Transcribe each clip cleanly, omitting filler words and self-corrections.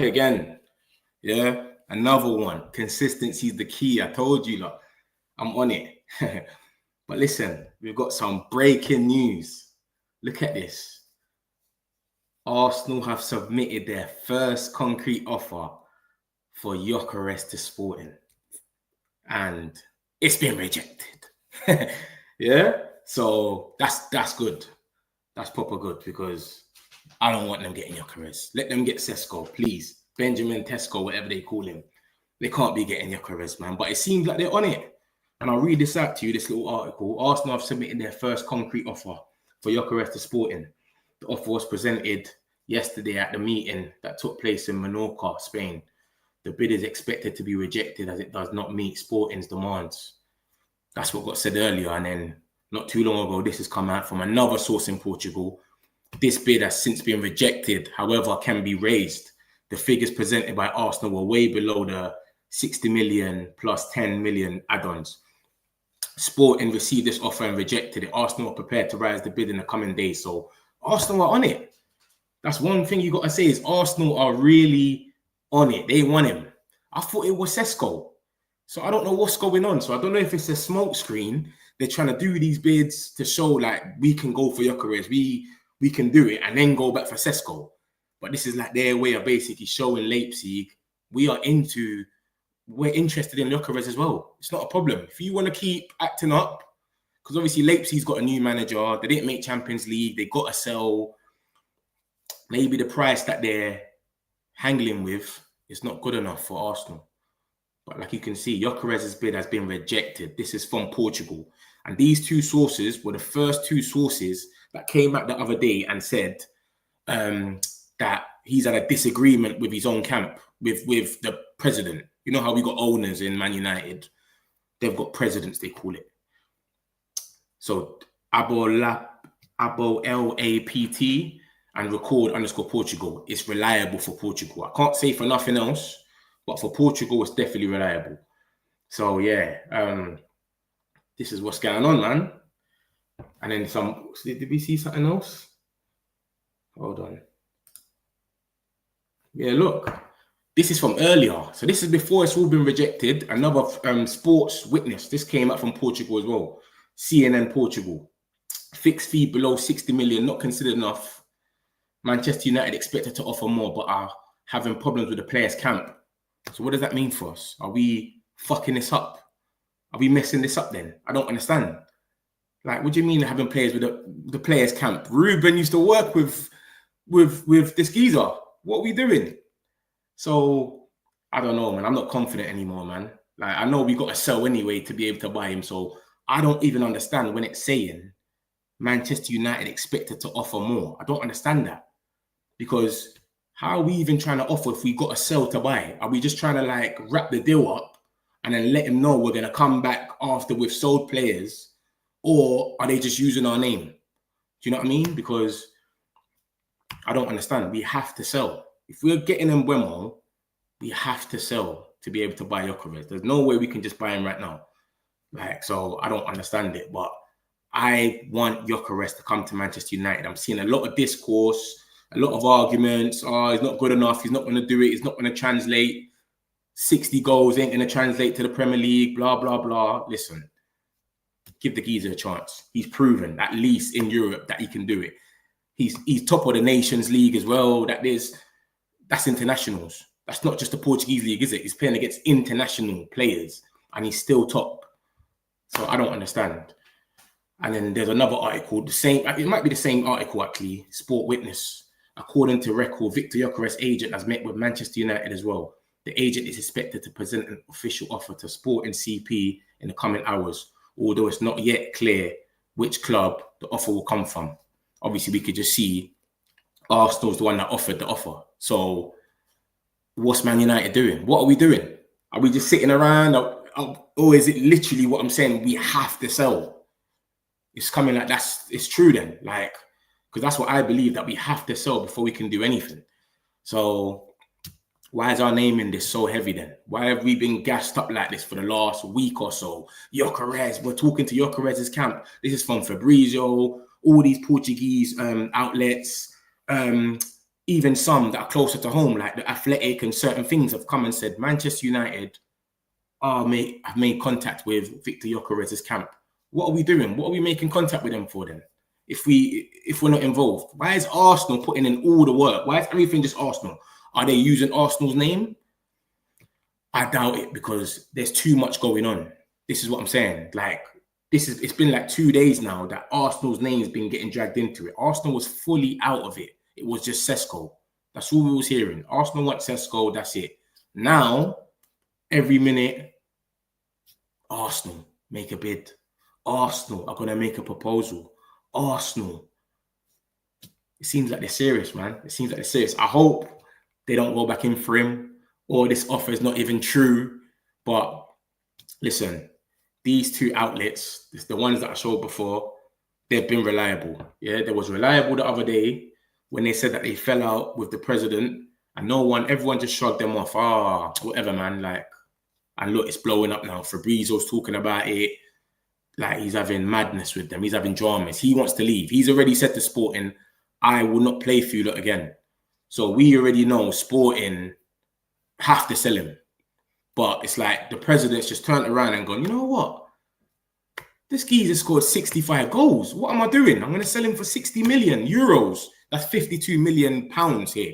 Again, yeah, another one. Consistency is the key. I told you, look, I'm on it. But listen, we've got some breaking news. Look at this. Arsenal have submitted their first concrete offer for Gyokeres to Sporting, and it's been rejected. Yeah, so that's good. That's proper good, because I don't want them getting Gyokeres. Let them get Sesko, please. Benjamin Tesco, whatever they call him. They can't be getting Gyokeres, man. But it seems like they're on it. And I'll read this out to you, this little article. Arsenal have submitted their first concrete offer for Gyokeres to Sporting. The offer was presented yesterday at the meeting that took place in Menorca, Spain. The bid is expected to be rejected as it does not meet Sporting's demands. That's what got said earlier. And then not too long ago, this has come out from another source in Portugal. This bid has since been rejected, however, can be raised. The figures presented by Arsenal were way below the 60 million plus 10 million add-ons. Sporting received this offer and rejected it. Arsenal are prepared to rise the bid in the coming days. So Arsenal are on it. That's one thing you got to say, is Arsenal are really on it. They want him. I thought it was Sesko. So I don't know what's going on. So I don't know if it's a smoke screen. They're trying to do these bids to show like we can go for Gyokeres. We can do it and then go back for Sesko. But this is like their way of basically showing Leipzig we're interested in Gyokeres as well. It's not a problem. If you want to keep acting up, because obviously Leipzig's got a new manager. They didn't make Champions League. They got to sell. Maybe the price that they're handling with is not good enough for Arsenal. But like you can see, Gyokeres' bid has been rejected. This is from Portugal. And these two sources were the first two sources that came out the other day and said that he's had a disagreement with his own camp, with the president. You know how we got owners in Man United? They've got presidents, they call it. So Abo-Lapt and record_Portugal. It's reliable for Portugal. I can't say for nothing else, but for Portugal, it's definitely reliable. So yeah, this is what's going on, man. And then some, did we see something else? Hold on. Yeah, look, this is from earlier. So this is before it's all been rejected. Another sports witness. This came up from Portugal as well. CNN Portugal. Fixed fee below 60 million, not considered enough. Manchester United expected to offer more, but are having problems with the players' camp. So what does that mean for us? Are we fucking this up? Are we messing this up then? I don't understand. Like, what do you mean having players with the players' camp? Ruben used to work with this geezer. What are we doing? So, I don't know, man. I'm not confident anymore, man. Like, I know we got to sell anyway to be able to buy him. So, I don't even understand when it's saying Manchester United expected to offer more. I don't understand that. Because how are we even trying to offer if we got to sell to buy? Are we just trying to, like, wrap the deal up and then let him know we're going to come back after we've sold players? Or are they just using our name? Do you know what I mean? Because I don't understand. We have to sell. If we're getting Mbeumo, we have to sell to be able to buy Gyokeres. There's no way we can just buy him right now. Like, so I don't understand it. But I want Gyokeres to come to Manchester United. I'm seeing a lot of discourse, a lot of arguments. Oh, he's not good enough. He's not going to do it. He's not going to translate. 60 goals ain't going to translate to the Premier League. Blah, blah, blah. Listen. Give the geezer a chance. He's proven, at least in Europe, that he can do it. He's top of the Nations League as well. That's internationals. That's not just the Portuguese league, is it? He's playing against international players, and he's still top. So I don't understand. And then there's another article, it might be the same article actually, Sport Witness. According to record, Victor Gyokeres' agent has met with Manchester United as well. The agent is expected to present an official offer to Sporting CP in the coming hours, although it's not yet clear which club the offer will come from. obviously we could just see Arsenal's the one that offered the offer. So what's Man United doing? What are we doing? Are we just sitting around? Or is it literally what I'm saying? We have to sell. It's coming like it's true then. Like, because that's what I believe, that we have to sell before we can do anything. So why is our name in this so heavy then? Why have we been gassed up like this for the last week or so? Gyokeres, we're talking to Gyokeres' camp. This is from Fabrizio, all these Portuguese outlets, even some that are closer to home, like the Athletic and certain things have come and said, Manchester United have made contact with Victor Gyokeres' camp. What are we doing? What are we making contact with them for then? If we're not involved, why is Arsenal putting in all the work? Why is everything just Arsenal? Are they using Arsenal's name? I doubt it, because there's too much going on. This is what I'm saying. Like, it's been like 2 days now that Arsenal's name has been getting dragged into it. Arsenal was fully out of it. It was just Sesko. That's all we was hearing. Arsenal want Sesko, that's it. Now, every minute, Arsenal make a bid. Arsenal are going to make a proposal. Arsenal. It seems like they're serious, man. It seems like they're serious. I hope they don't go back in for him, or this offer is not even true. But listen, these two outlets, it's the ones that I showed before, they've been reliable. Yeah, they was reliable the other day when they said that they fell out with the president, and everyone just shrugged them off. Whatever, man. Like, and look, it's blowing up now. Fabrizio's talking about it. Like, he's having madness with them. He's having dramas. He wants to leave. He's already said to Sporting, I will not play for you lot again. So we already know Sporting have to sell him. But it's like the president's just turned around and gone, you know what? This geezer scored 65 goals. What am I doing? I'm going to sell him for 60 million euros. That's 52 million pounds here.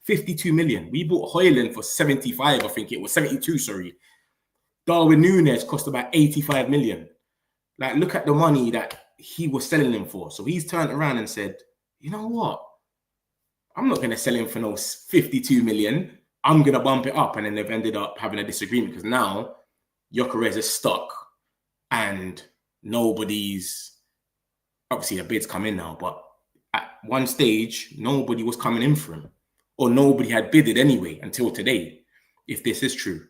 52 million. We bought Højlund for 75, I think it was. 72, sorry. Darwin Núñez cost about 85 million. Like, look at the money that he was selling him for. So he's turned around and said, you know what? I'm not going to sell him for no 52 million. I'm going to bump it up. And then they've ended up having a disagreement, because now Gyokeres is stuck and nobody's, obviously a bid's come in now, but at one stage, nobody was coming in for him, or nobody had bidded anyway until today, if this is true.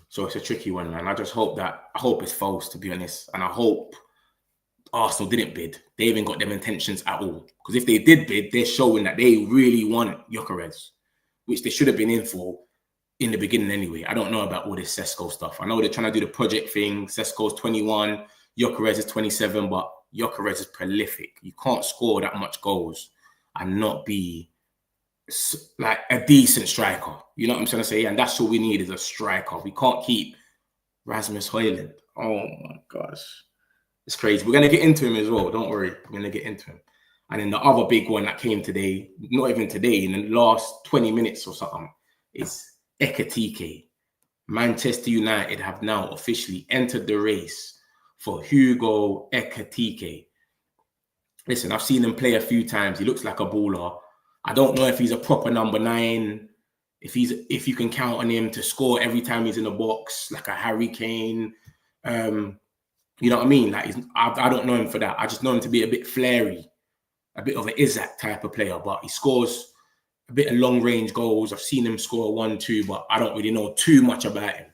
So it's a tricky one, man. I hope it's false, to be honest. And I hope Arsenal didn't bid. They haven't got them intentions at all. Because if they did bid, they're showing that they really want Gyokeres, which they should have been in for in the beginning anyway. I don't know about all this Sesko stuff. I know they're trying to do the project thing. Sesko's 21, Gyokeres is 27, but Gyokeres is prolific. You can't score that much goals and not be like a decent striker. You know what I'm trying to say? And that's all we need, is a striker. We can't keep Rasmus Højlund. Oh my gosh. It's crazy. We're going to get into him as well. Don't worry. We're going to get into him. And then the other big one that came today, not even today, in the last 20 minutes or something, is Ekitike. Manchester United have now officially entered the race for Hugo Ekitike. Listen, I've seen him play a few times. He looks like a baller. I don't know if he's a proper number 9, if you can count on him to score every time he's in the box, like a Harry Kane. You know what I mean? Like, I don't know him for that. I just know him to be a bit flary, a bit of an Isaac type of player, but he scores a bit of long-range goals. I've seen him score 1-2, but I don't really know too much about him.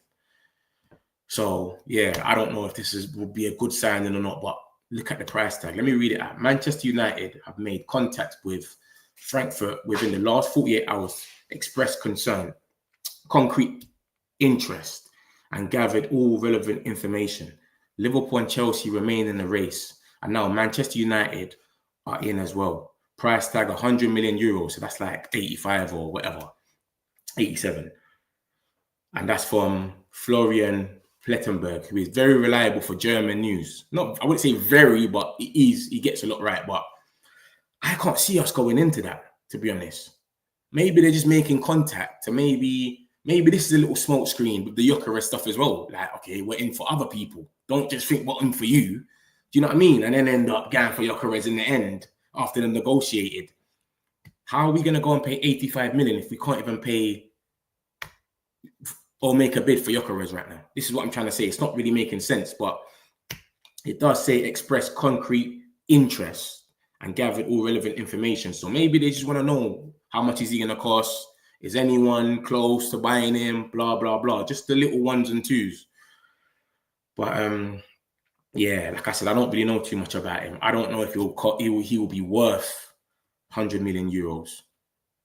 So, yeah, I don't know if would be a good signing or not, but look at the price tag. Let me read it out. Manchester United have made contact with Frankfurt within the last 48 hours, expressed concern, concrete interest, and gathered all relevant information. Liverpool and Chelsea remain in the race, and now Manchester United are in as well. Price tag 100 million euros, so that's like 85 or whatever, 87. And that's from Florian Plettenberg, who is very reliable for German news. Not, I wouldn't say very, but he gets a lot right. But I can't see us going into that, to be honest. Maybe they're just making contact to maybe this is a little smoke screen with the Gyokeres stuff as well. Like, okay, we're in for other people. Don't just think we're in for you. Do you know what I mean? And then end up going for Gyokeres in the end after they negotiated. How are we going to go and pay 85 million if we can't even pay or make a bid for Gyokeres right now? This is what I'm trying to say. It's not really making sense, but it does say express concrete interest and gathered all relevant information. So maybe they just want to know how much is he going to cost? Is anyone close to buying him? Blah, blah, blah. Just the little ones and twos. But yeah, like I said, I don't really know too much about him. I don't know if he will be worth 100 million euros.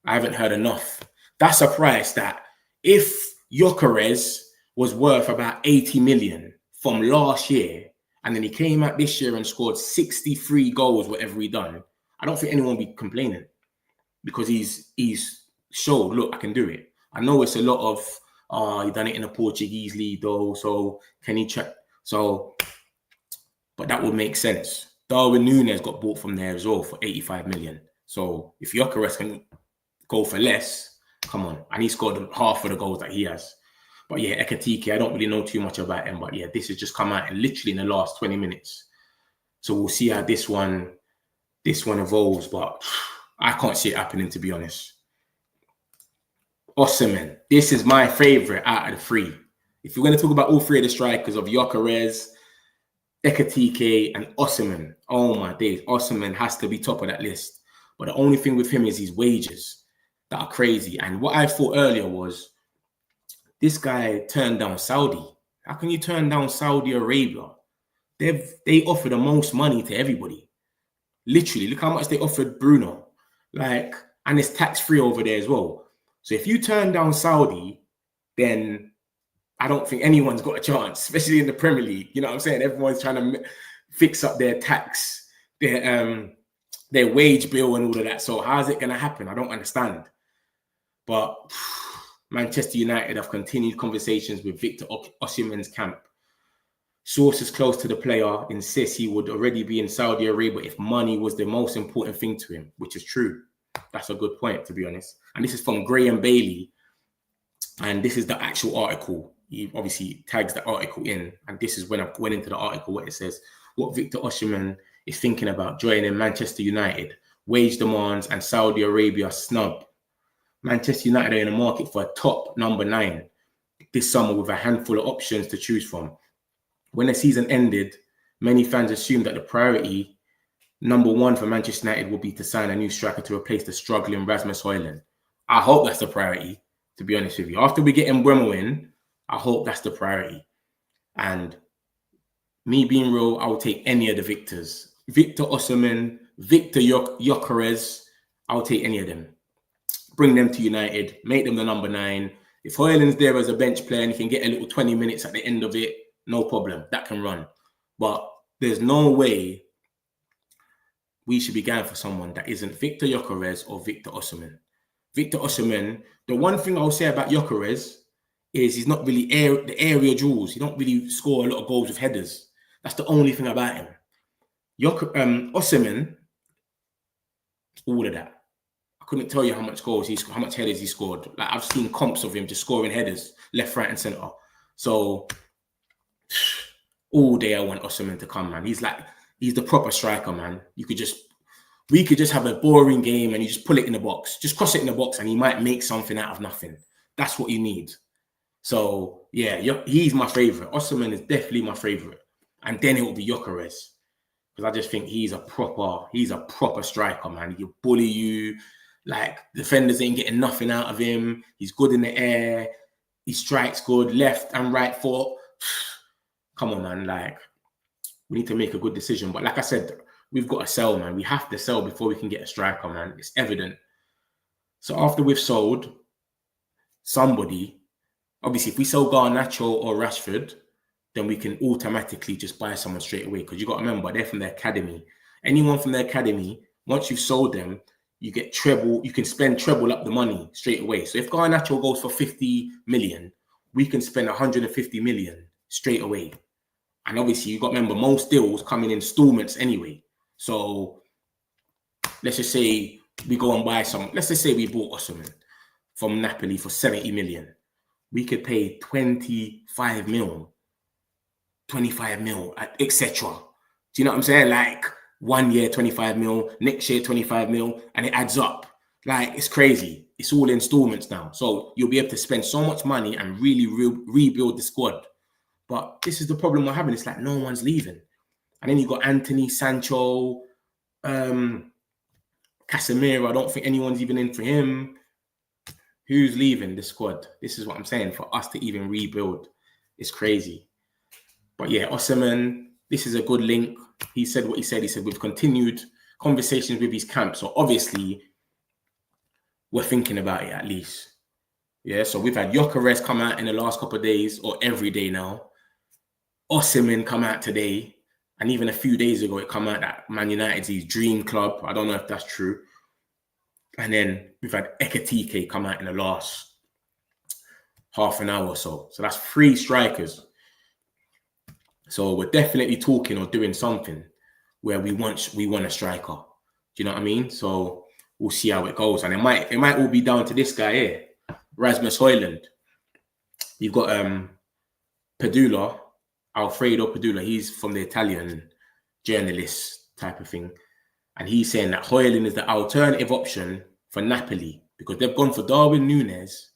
I haven't heard enough. That's a price that if Gyokeres was worth about 80 million from last year, and then he came out this year and scored 63 goals, whatever he done, I don't think anyone will be complaining, because he's showed, look, I can do it. I know it's a lot of, he done it in a Portuguese league though, so can he check? So, but that would make sense. Darwin Núñez got bought from there as well for 85 million. So if Gyokeres can go for less, come on. And he scored half of the goals that he has. But yeah, Ekitike, I don't really know too much about him. But yeah, this has just come out and literally in the last 20 minutes. So we'll see how this one evolves. But I can't see it happening, to be honest. Osimhen. This is my favorite out of the three. If you're going to talk about all three of the strikers of Gyokeres, Ekitike, and Osimhen, oh my days, Osimhen has to be top of that list. But the only thing with him is his wages that are crazy. And what I thought earlier was, this guy turned down Saudi. How can you turn down Saudi Arabia? They offer the most money to everybody. Literally, look how much they offered Bruno. Like, and it's tax-free over there as well. So if you turn down Saudi, then I don't think anyone's got a chance, especially in the Premier League. You know what I'm saying? Everyone's trying to fix up their tax, their wage bill and all of that. So how's it going to happen? I don't understand. But Manchester United have continued conversations with Victor Osimhen's camp. Sources close to the player insist he would already be in Saudi Arabia if money was the most important thing to him, which is true. That's a good point, to be honest. And this is from Graham Bailey. And this is the actual article. He obviously tags the article in. And this is when I went into the article where it says, what Victor Osimhen is thinking about joining Manchester United, wage demands and Saudi Arabia snub. Manchester United are in the market for a top number 9 this summer with a handful of options to choose from. When the season ended, many fans assumed that the priority, number 1 for Manchester United, would be to sign a new striker to replace the struggling Rasmus Højlund. I hope that's the priority, to be honest with you. After we get Mbeumo in, I hope that's the priority. And me being real, I will take any of the Victors. Victor Osimhen, Victor Gyokeres, I'll take any of them. Bring them to United, make them the number 9. If Højlund's there as a bench player and he can get a little 20 minutes at the end of it, no problem. That can run. But there's no way we should be going for someone that isn't Victor Gyokeres or Victor Osimhen. Victor Osimhen, the one thing I'll say about Gyokeres is he's not really the area jewels. He don't really score a lot of goals with headers. That's the only thing about him. Osimhen, all of that. I couldn't tell you how much headers he scored. Like, I've seen comps of him just scoring headers left, right, and center. So all day I want Osimhen to come, man. He's the proper striker, man. We could just have a boring game and you just pull it in the box, just cross it in the box, and he might make something out of nothing. That's what you need. So yeah, he's my favorite. Osimhen is definitely my favorite, and then it will be Gyokeres, because I just think he's a proper striker, man. He'll bully you. Like, defenders ain't getting nothing out of him. He's good in the air. He strikes good, left and right foot. Come on, man. Like, we need to make a good decision. But like I said, we've got to sell, man. We have to sell before we can get a striker, man. It's evident. So after we've sold somebody, obviously, if we sell Garnacho or Rashford, then we can automatically just buy someone straight away. Because you got to remember, they're from the academy. Anyone from the academy, once you've sold them, you get treble. You can spend treble up the money straight away. So if Garnacho goes for 50 million, we can spend 150 million straight away. And obviously, you got to remember, most deals come in installments anyway. So let's just say we go and buy some. Let's just say we bought Osimhen from Napoli for 70 million. We could pay 25 mil, etc. Do you know what I'm saying? Like, 1 year, 25 mil, next year, 25 mil, and it adds up. Like, it's crazy. It's all installments now. So you'll be able to spend so much money and really rebuild the squad. But this is the problem we're having. It's like no one's leaving. And then you got Anthony, Sancho, Casemiro, I don't think anyone's even in for him. Who's leaving the squad? This is what I'm saying. For us to even rebuild, it's crazy. But yeah, Osimhen, this is a good link. He said what he said. He said we've continued conversations with his camp. So obviously, we're thinking about it at least. Yeah, so we've had Gyokeres come out in the last couple of days, or every day now. Osimhen come out today. And even a few days ago, it come out that Man United's his dream club. I don't know if that's true. And then we've had Ekitike come out in the last half an hour or so. So that's 3 strikers. So we're definitely talking or doing something where we want a striker. Do you know what I mean? So we'll see how it goes. And it might all be down to this guy here, Rasmus Højlund. You've got Padula, Alfredo Padula. He's from the Italian journalist type of thing. And he's saying that Højlund is the alternative option for Napoli because they've gone for Darwin Núñez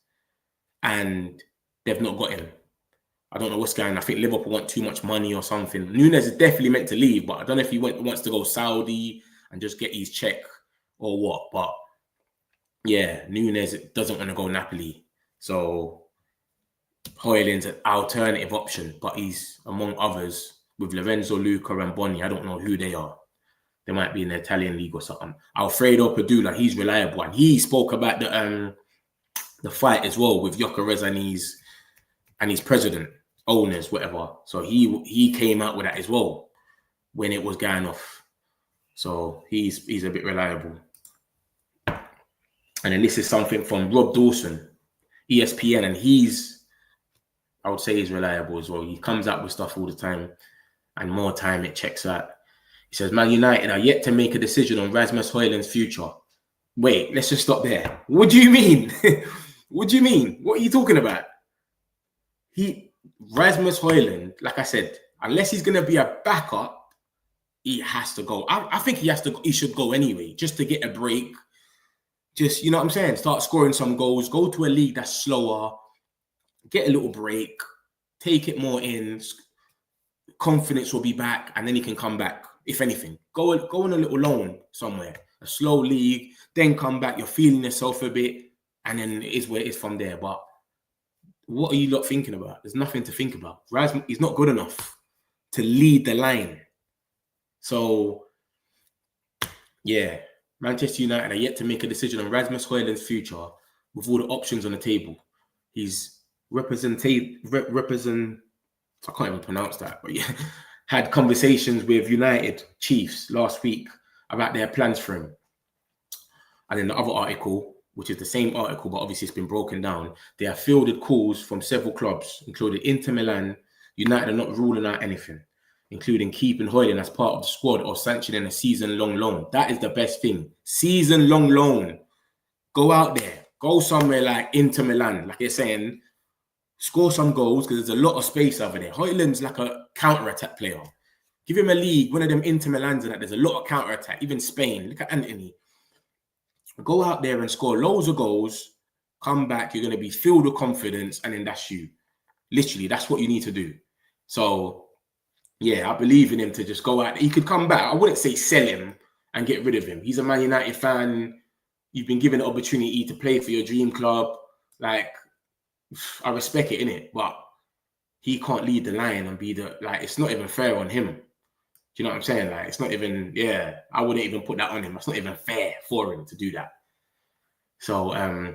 and they've not got him. I don't know what's going on. I think Liverpool want too much money or something. Núñez is definitely meant to leave, but I don't know if he wants to go Saudi and just get his check or what. But yeah, Núñez doesn't want to go Napoli. So Højlund's an alternative option, but he's among others with Lorenzo Luca and Boni. I don't know who they are. They might be in the Italian league or something. Alfredo Padula, he's reliable. And he spoke about the fight as well with Gyokeres and his president, owners, whatever. So he came out with that as well when it was going off. So he's a bit reliable. And then this is something from Rob Dawson, ESPN, and I would say he's reliable as well. He comes out with stuff all the time, and more time it checks out. He says, Man United are yet to make a decision on Rasmus Højlund's future. Wait, let's just stop there. What do you mean? What do you mean? What are you talking about? Rasmus Højlund, like I said, unless he's going to be a backup, he has to go. I think he should go anyway, just to get a break. Just, you know what I'm saying? Start scoring some goals, go to a league that's slower, get a little break, take it more in, confidence will be back, and then he can come back, if anything. Go on a little loan somewhere, a slow league, then come back, you're feeling yourself a bit, and then it is where it is from there. But what are you lot thinking about? There's nothing to think about. Rasmus, he's not good enough to lead the line. So, yeah, Manchester United are yet to make a decision on Rasmus Højlund's future with all the options on the table. He's I can't even pronounce that, but yeah, had conversations with United Chiefs last week about their plans for him. And in the other article, which is the same article, but obviously it's been broken down, they have fielded calls from several clubs, including Inter Milan. United are not ruling out anything, including keeping Højlund as part of the squad or sanctioning a season-long loan. That is the best thing. Season-long loan. Go out there. Go somewhere like Inter Milan, like you're saying, score some goals because there's a lot of space over there. Højlund's like a counter-attack player. Give him a league, one of them Inter Milans and that, there's a lot of counter-attack. Even Spain, look at Anthony. Go out there and score loads of goals, come back, you're going to be filled with confidence, and then that's you. Literally, that's what you need to do. So, yeah, I believe in him to just go out. He could come back. I wouldn't say sell him and get rid of him. He's a Man United fan. You've been given the opportunity to play for your dream club. Like, I respect it, innit? But he can't lead the line and be it's not even fair on him. Do you know what I'm saying? Like, it's not even, I wouldn't even put that on him. It's not even fair for him to do that. So, I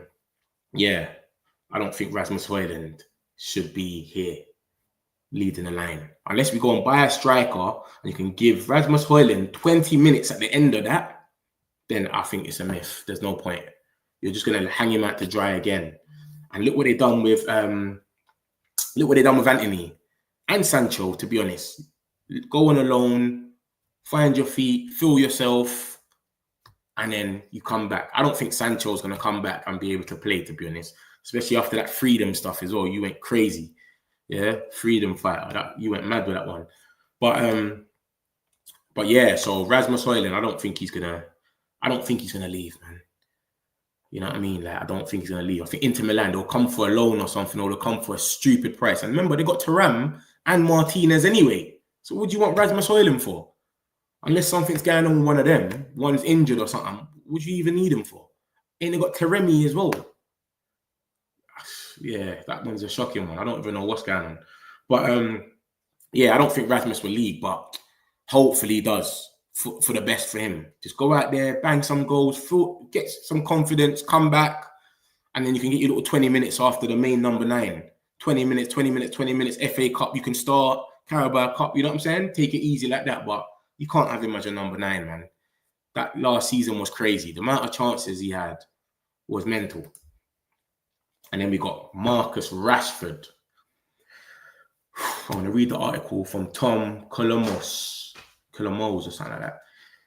don't think Rasmus Højlund should be here leading the line. Unless we go and buy a striker and you can give Rasmus Højlund 20 minutes at the end of that, then I think it's a myth. There's no point. You're just going to hang him out to dry again. And look what they've done with Anthony and Sancho, to be honest. Go on a loan, find your feet, feel yourself, and then you come back. I don't think Sancho's going to come back and be able to play, to be honest. Especially after that freedom stuff as well. You went crazy. Yeah, freedom fighter. You went mad with that one. But yeah, so Rasmus Højlund, I don't think he's gonna leave, man. You know what I mean? Like, I don't think he's gonna leave. I think Inter Milan, they'll come for a loan or something, or they'll come for a stupid price. And remember, they got Thuram and Martinez anyway. So what do you want Rasmus Højlund for? Unless something's going on with one of them, one's injured or something, what do you even need him for? Ain't they got Taremi as well? Yeah, that one's a shocking one. I don't even know what's going on. But yeah, I don't think Rasmus will leave, but hopefully he does for the best for him. Just go out there, bang some goals, get some confidence, come back, and then you can get your little 20 minutes after the main number 9. 20 minutes, 20 minutes, 20 minutes, FA Cup, you can start, Carabao Cup, you know what I'm saying? Take it easy like that, but you can't have him as a number 9, man. That last season was crazy. The amount of chances he had was mental. And then we got Marcus Rashford. I want to read the article from Tom Colomos or something like that.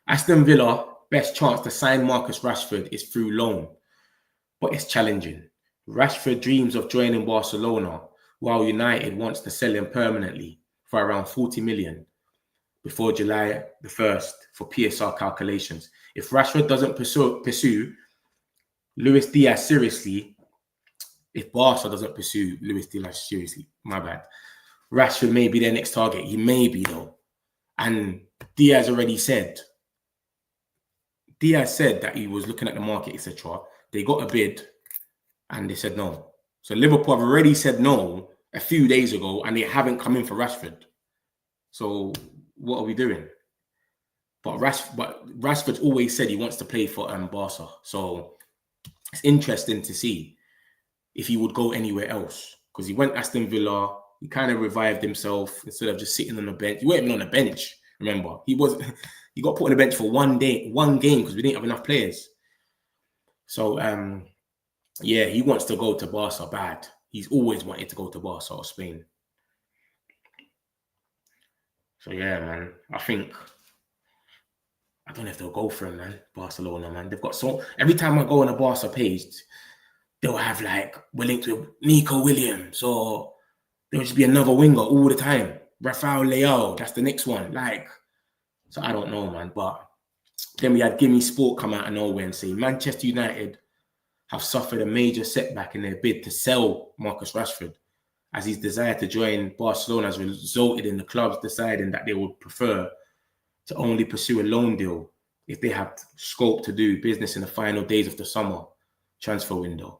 Aston Villa, best chance to sign Marcus Rashford is through loan, but it's challenging. Rashford dreams of joining Barcelona, while United wants to sell him permanently for around 40 million before July the 1st for PSR calculations. If Rashford doesn't pursue Luis Diaz seriously, if Barca doesn't pursue Luis Diaz seriously, my bad, Rashford may be their next target. He may be, though. And Diaz already said, that he was looking at the market, etc. They got a bid and they said no. So Liverpool have already said no a few days ago and they haven't come in for Rashford. So what are we doing? But Rashford's always said he wants to play for Barca. So it's interesting to see if he would go anywhere else. Because he went Aston Villa, he kind of revived himself instead of just sitting on the bench. He wasn't even on the bench, remember. He got put on the bench for one game because we didn't have enough players. So yeah, he wants to go to Barca bad. He's always wanted to go to Barca or Spain. So yeah, man. I don't know if they'll go for him, man. Barcelona, man. They've got so every time I go on a Barca page, they'll have like we're linked with Nico Williams, or there'll just be another winger all the time. Rafael Leao, that's the next one. Like, so I don't know, man. But then we had Gimme Sport come out of nowhere and say Manchester United have suffered a major setback in their bid to sell Marcus Rashford, as his desire to join Barcelona has resulted in the clubs deciding that they would prefer to only pursue a loan deal if they have scope to do business in the final days of the summer transfer window.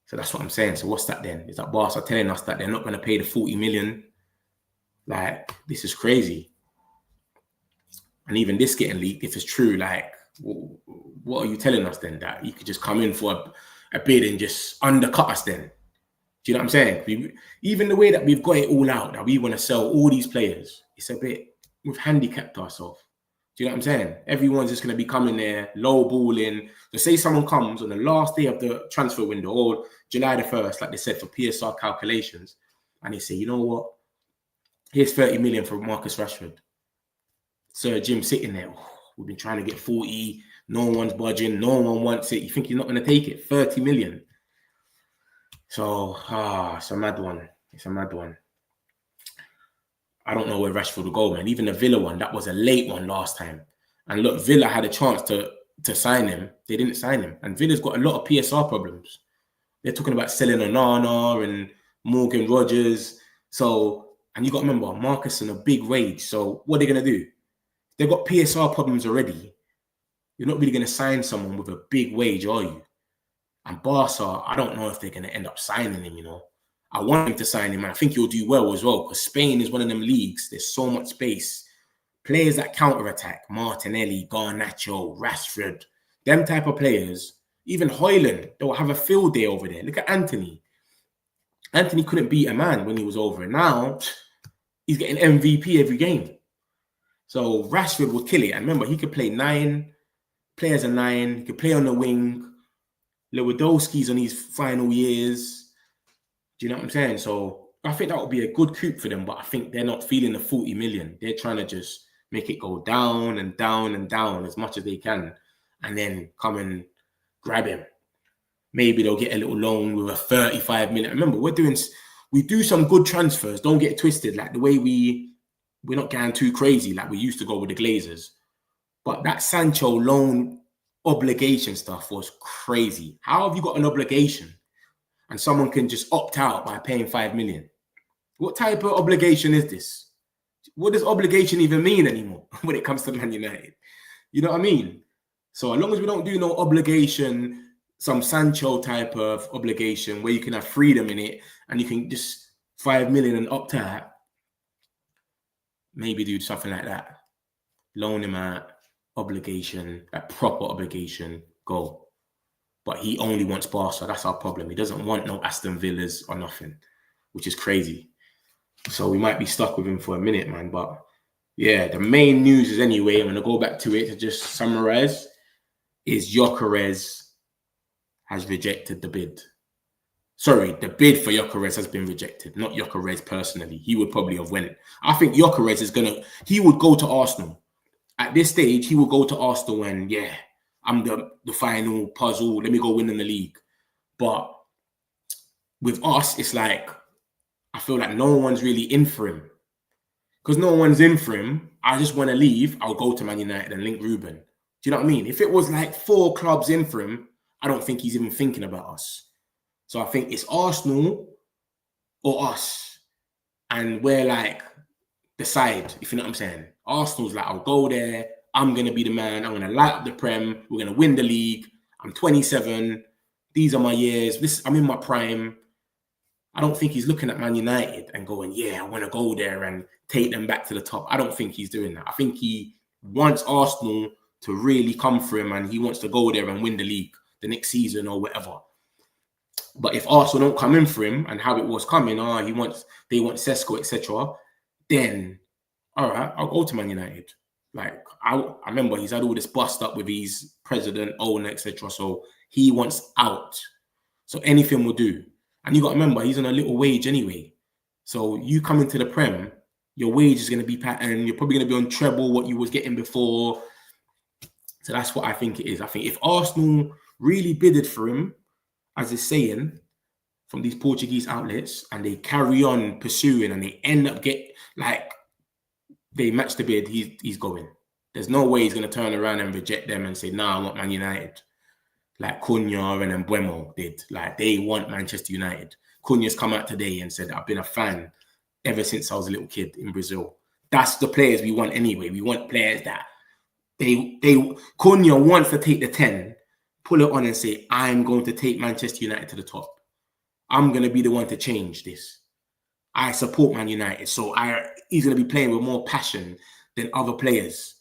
So that's what I'm saying. So what's that then? Is that Barca telling us that they're not going to pay the 40 million? Like, this is crazy. And even this getting leaked, if it's true, like, what are you telling us then? That you could just come in for a bid and just undercut us then? Do you know what I'm saying? Even the way that we've got it all out, that we want to sell all these players, it's a bit, we've handicapped ourselves. Do you know what I'm saying? Everyone's just going to be coming there, low balling. So say someone comes on the last day of the transfer window, or July the 1st, like they said, for PSR calculations, and they say, you know what? Here's 30 million for Marcus Rashford. Sir Jim sitting there, we've been trying to get 40, no one's budging, no one wants it. You think you're not going to take it? 30 million. So, it's a mad one. It's a mad one. I don't know where Rashford will go, man. Even the Villa one, that was a late one last time. And look, Villa had a chance to sign him. They didn't sign him. And Villa's got a lot of PSR problems. They're talking about selling Onana and Morgan Rogers. So, and you got to remember, Marcus on a big wage. So what are they going to do? They've got PSR problems already. You're not really going to sign someone with a big wage, are you? And Barca, I don't know if they're going to end up signing him, you know. I want him to sign him, and I think he'll do well as well, because Spain is one of them leagues. There's so much space. Players that counter-attack, Martinelli, Garnacho, Rashford, them type of players, even Højlund, they'll have a field day over there. Look at Anthony. Anthony couldn't beat a man when he was over. Now, he's getting MVP every game. So Rashford will kill it. And remember, he could play 9, play as a 9, he could play on the wing. Lewandowski's on his final years. Do you know what I'm saying? So I think that would be a good coup for them, but I think they're not feeling the 40 million. They're trying to just make it go down and down and down as much as they can, and then come and grab him. Maybe they'll get a little loan with a 35 million. Remember, we do some good transfers. Don't get it twisted. Like the way we're not going too crazy like we used to go with the Glazers. But that Sancho loan obligation stuff was crazy. How have you got an obligation and someone can just opt out by paying 5 million? What type of obligation is this? what does obligation even mean anymore when it comes to Man United? You know what I mean? So as long as we don't do no obligation, some Sancho type of obligation where you can have freedom in it and you can just 5 million and opt out, maybe do something like that. Loan him out, obligation, that proper obligation, go. But he only wants Barca. That's our problem. He doesn't want no Aston Villas or nothing, which is crazy. So we might be stuck with him for a minute, man. But yeah, the main news is anyway, I'm going to go back to it to just summarize, is Gyokeres has rejected the bid. Sorry, the bid for Gyokeres has been rejected, not Gyokeres personally. He would probably have went. I think Gyokeres is going to, he would go to Arsenal. At this stage, he will go to Arsenal and, yeah, I'm the final puzzle. Let me go win in the league. But with us, it's like, I feel like no one's really in for him. Because no one's in for him, I just want to leave. I'll go to Man United and link Ruben. Do you know what I mean? If it was like 4 clubs in for him, I don't think he's even thinking about us. So I think it's Arsenal or us. And we're like the side, if you know what I'm saying. Arsenal's like, I'll go there. I'm going to be the man. I'm going to light up the Prem. We're going to win the league. I'm 27. These are my years. I'm in my prime. I don't think he's looking at Man United and going, yeah, I want to go there and take them back to the top. I don't think he's doing that. I think he wants Arsenal to really come for him and he wants to go there and win the league the next season or whatever. But if Arsenal don't come in for him and how it was coming, they want Sesko, etc., then, all right, I'll go to Man United. Like, I remember he's had all this bust up with his president, owner, etc. So he wants out. So anything will do. And you got to remember, he's on a little wage anyway. So you come into the Prem, your wage is going to be patterned. You're probably going to be on treble what you was getting before. So that's what I think it is. I think if Arsenal really bidded for him, as it's saying, from these Portuguese outlets, and they carry on pursuing and they end up they match the bid, he's going. There's no way he's going to turn around and reject them and say, nah, I want Man United. Like Cunha and Mbuemo did. Like, they want Manchester United. Cunha's come out today and said, I've been a fan ever since I was a little kid in Brazil. That's the players we want anyway. We want players that Cunha wants to take the 10, pull it on and say, I'm going to take Manchester United to the top. I'm going to be the one to change this. I support Man United. So he's going to be playing with more passion than other players.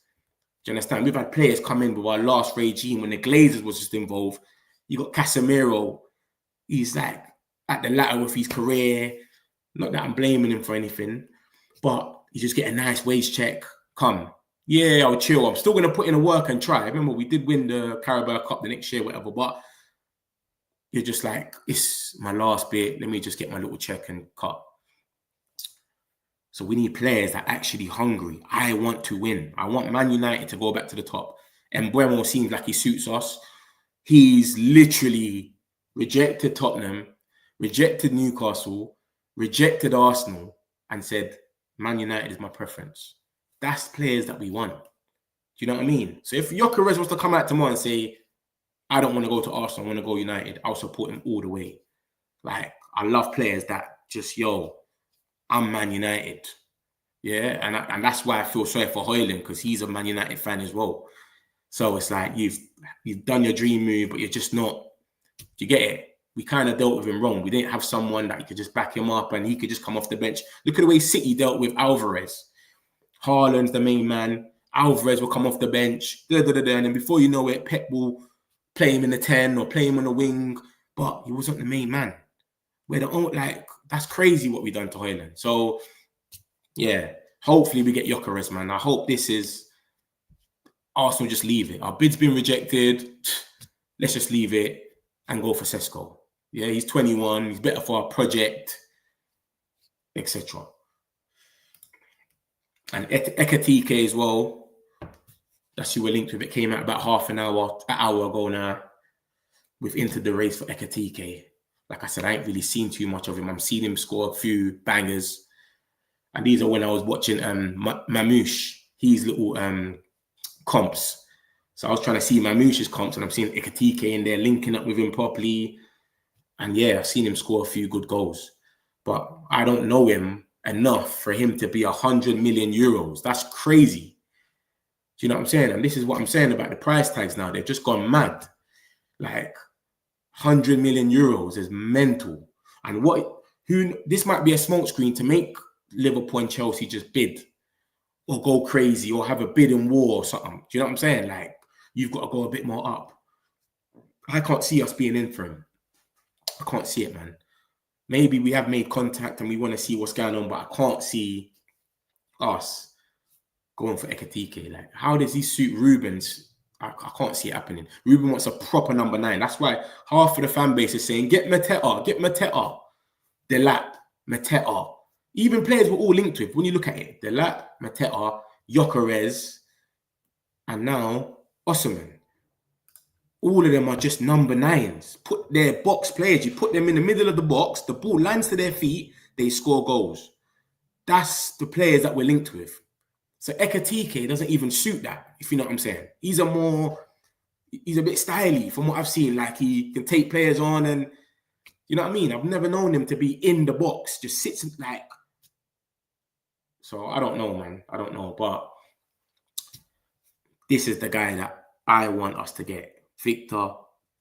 Do you understand? We've had players come in with our last regime when the Glazers was just involved. You got Casemiro. He's like at the latter of his career. Not that I'm blaming him for anything, but you just get a nice wage check. Come. Yeah, I'll chill. I'm still going to put in the work and try. Remember, we did win the Carabao Cup the next year, whatever, but you're just like, it's my last bit. Let me just get my little check and cut. So we need players that are actually hungry. I want to win. I want Man United to go back to the top. And Mbuemo seems like he suits us. He's literally rejected Tottenham, rejected Newcastle, rejected Arsenal, and said, Man United is my preference. That's players that we want. Do you know what I mean? So if Gyokeres was to come out tomorrow and say, I don't want to go to Arsenal, I want to go United, I'll support him all the way. Like, I love players that just, I'm Man United. Yeah, and that's why I feel sorry for Højlund, because he's a Man United fan as well. So it's like, you've done your dream move, but you're just not. Do you get it? We kind of dealt with him wrong. We didn't have someone that could just back him up and he could just come off the bench. Look at the way City dealt with Alvarez. Haaland's the main man. Alvarez will come off the bench. And then before you know it, Pep will play him in the 10 or play him on the wing. But he wasn't the main man. That's crazy what we done to Højlund. So, yeah, hopefully we get Gyokeres, man. I hope this is Arsenal just leave it. Our bid's been rejected. Let's just leave it and go for Sesko. Yeah, he's 21. He's better for our project, etc. And Ekitike as well. That's who we're linked with. It came out about an hour ago now. We've entered the race for Ekitike. Like I said, I ain't really seen too much of him. I'm seeing him score a few bangers. And these are when I was watching Mamouche, his little comps. So I was trying to see Mamouche's comps, and I'm seeing Ekitike in there linking up with him properly. And yeah, I've seen him score a few good goals. But I don't know him enough for him to be 100 million euros. That's crazy. Do you know what I'm saying? And this is what I'm saying about the price tags now. They've just gone mad. Like 100 million euros is mental. And this might be a smokescreen to make Liverpool and Chelsea just bid or go crazy or have a bidding war or something. Do you know what I'm saying? Like, you've got to go a bit more up. I can't see us being in for him. I can't see it, man. Maybe we have made contact and we want to see what's going on, but I can't see us going for Ekitike. Like, how does he suit Ruben's? I can't see it happening. Ruben wants a proper number 9. That's why half of the fan base is saying, get Mateta, Delap, Mateta. Even players we're all linked with. When you look at it, Delap, Mateta, Gyokeres, and now Osimhen. All of them are just number 9s. Put their box players. You put them in the middle of the box. The ball lands to their feet. They score goals. That's the players that we're linked with. So Ekitike doesn't even suit that, if you know what I'm saying. He's a bit stylish from what I've seen. Like, he can take players on and, you know what I mean? I've never known him to be in the box. Just sits like... So I don't know, man. I don't know. But this is the guy that I want us to get. Victor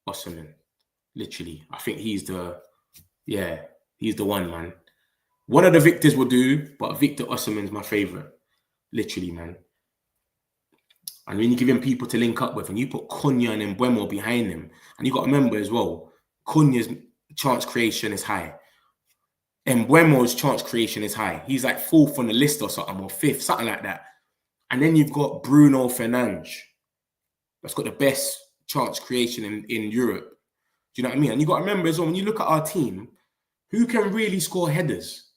Osimhen. Literally. I think he's the one, man. One of the Victors will do, but Victor Osimhen's my favourite. Literally, man. And when you give him people to link up with, and you put Cunha and Mbeumo behind him, and you got to remember as well, Cunha's chance creation is high. Mbeumo's chance creation is high. He's like 4th on the list or something, or 5th, something like that. And then you've got Bruno Fernandes. That's got the best chance creation in Europe. Do you know what I mean? And you got to remember as well, when you look at our team, who can really score headers?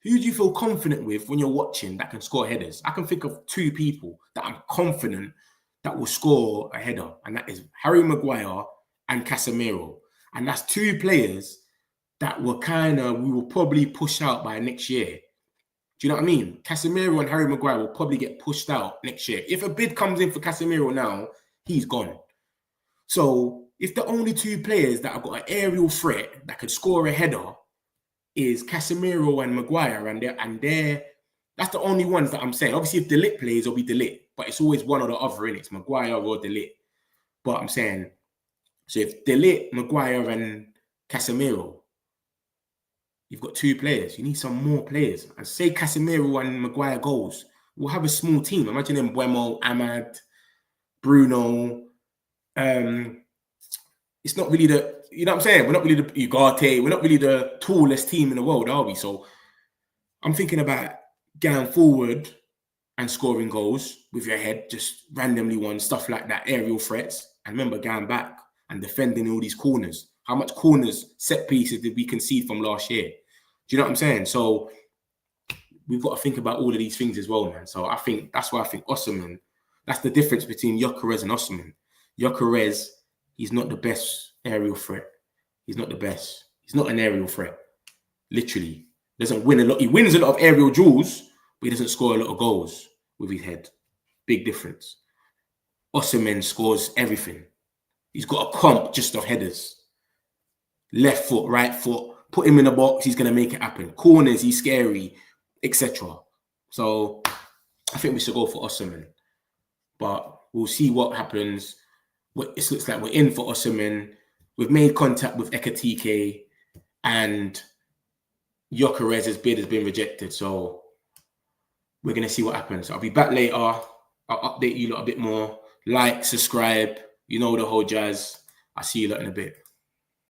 Who do you feel confident with when you're watching that can score headers? I can think of 2 people that I'm confident that will score a header, and that is Harry Maguire and Casemiro. And that's 2 players that we will probably push out by next year. Do you know what I mean? Casemiro and Harry Maguire will probably get pushed out next year. If a bid comes in for Casemiro now, he's gone. So if the only 2 players that have got an aerial threat that could score a header is Casemiro and Maguire, and that's the only ones that I'm saying. Obviously, if De Ligt plays, it'll be De Ligt, but it's always one or the other, innit? It's Maguire or De Ligt. But I'm saying, so if De Ligt, Maguire, and Casemiro, you've got 2 players. You need some more players. And say Casemiro and Maguire goes, we'll have a small team. Imagine them Mbeumo, Ahmad, Bruno. It's not really you know what I'm saying? We're not really the Ugarte. We're not really the tallest team in the world, are we? So I'm thinking about going forward and scoring goals with your head, just randomly one, stuff like that, aerial threats. And remember, going back and defending all these corners. How much corners, set pieces did we concede from last year? Do you know what I'm saying? So we've got to think about all of these things as well, man. So I think that's why I think Osimhen, that's the difference between Gyokeres and Osimhen. Gyokeres, he's not the best aerial threat. He's not the best. He's not an aerial threat. Literally. Doesn't win a lot. He wins a lot of aerial duels, but he doesn't score a lot of goals with his head. Big difference. Osimhen scores everything. He's got a comp just of headers. Left foot, right foot. Put him in the box, he's going to make it happen. Corners, he's scary, etc. So I think we should go for Osimhen. But we'll see what happens. It looks like we're in for Osimhen. We've made contact with Ekitike, and Gyokeres' bid has been rejected. So we're going to see what happens. I'll be back later. I'll update you lot a bit more. Like, subscribe. You know the whole jazz. I'll see you lot in a bit.